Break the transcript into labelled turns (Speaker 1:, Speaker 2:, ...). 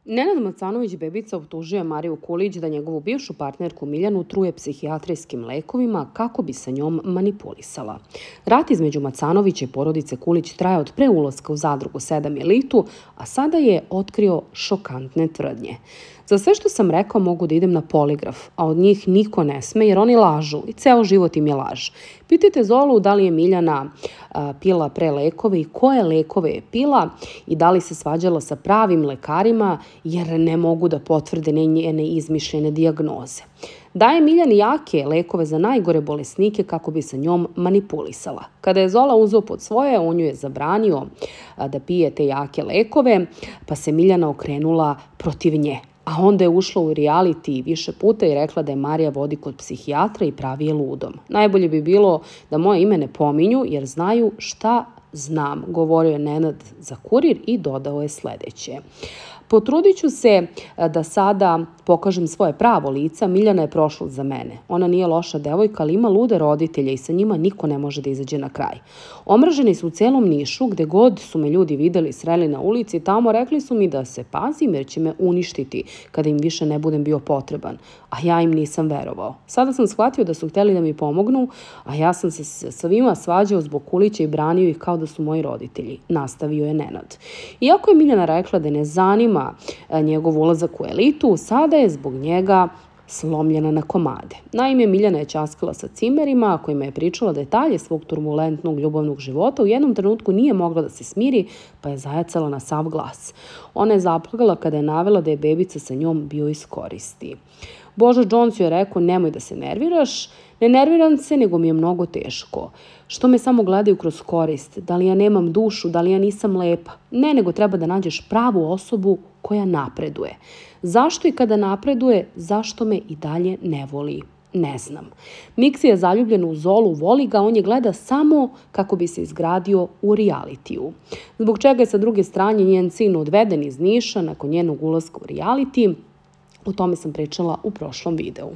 Speaker 1: Nenad Macanović Bebica optužio je Mariju Kulić da njegovu bivšu partnerku Miljanu truje psihijatrijskim lekovima kako bi sa njom manipulisala. Rat između Macanovića i porodice Kulić traje od pre ulaska u zadrugu 7 elitu, a sada je otkrio šokantne tvrdnje. Za sve što sam rekao mogu da idem na poligraf, a od njih niko ne sme jer oni lažu i ceo život im je laž. Pitajte Zolu da li je Miljana pila pre lekove i koje lekove je pila i da li se svađala sa pravim lekarima jer ne mogu da potvrde njene izmišljene dijagnoze. Daje Miljani jake lekove za najgore bolesnike kako bi sa njom manipulisala. Kada je Zola uzeo pod svoje, on ju je zabranio da pije te jake lekove, pa se Miljana okrenula protiv nje. A onda je ušla u reality više puta i rekla da je Marija vodi kod psihijatra i pravi je ludom. Najbolje bi bilo da moje ime ne pominju jer znaju šta znam, govorio je Nenad za Kurir i dodao je sledeće. Potrudit ću se da sada pokažem svoje pravo lica. Miljana je prošlost za mene. Ona nije loša devojka, ali ima lude roditelje i sa njima niko ne može da izađe na kraj. Omraženi su u celom Nišu, gde god su me ljudi videli, sreli na ulici, tamo rekli su mi da se pazim jer će me uništiti kada im više ne budem bio potreban. A ja im nisam verovao. Sada sam shvatio da su hteli da mi pomognu, a ja sam se sa svima svađao zbog Kulića i branio ih kao da su moji roditelji. Nastavio je Nenad. Iako je Miljana rekla da ne zanima njegov ulazak u elitu, sada je zbog njega slomljena na komade. Naime, Miljana je ćaskala sa cimerima, kojima je pričala detalje svog turbulentnog ljubavnog života. U jednom trenutku nije mogla da se smiri, pa je zajacala na sav glas. Ona je zaplakala kada je navela da je Bebica sa njom bio iz koristi. Božo Jones joj je rekao, nemoj da se nerviraš, ne nerviram se, nego mi je mnogo teško. Što me samo gledaju kroz korist? Da li ja nemam dušu? Da li ja nisam lepa? Ne, nego treba da nađeš pravu osobu koja napreduje. Zašto i kada napreduje, zašto me i dalje ne voli? Ne znam. Miksi je zaljubljen u Zolu, voli ga, on je gleda samo kako bi se izgradio u realitiju. Zbog čega je sa druge strane njen sin odveden iz Niša nakon njenog ulaska u reality, o tome sam pričala u prošlom videu.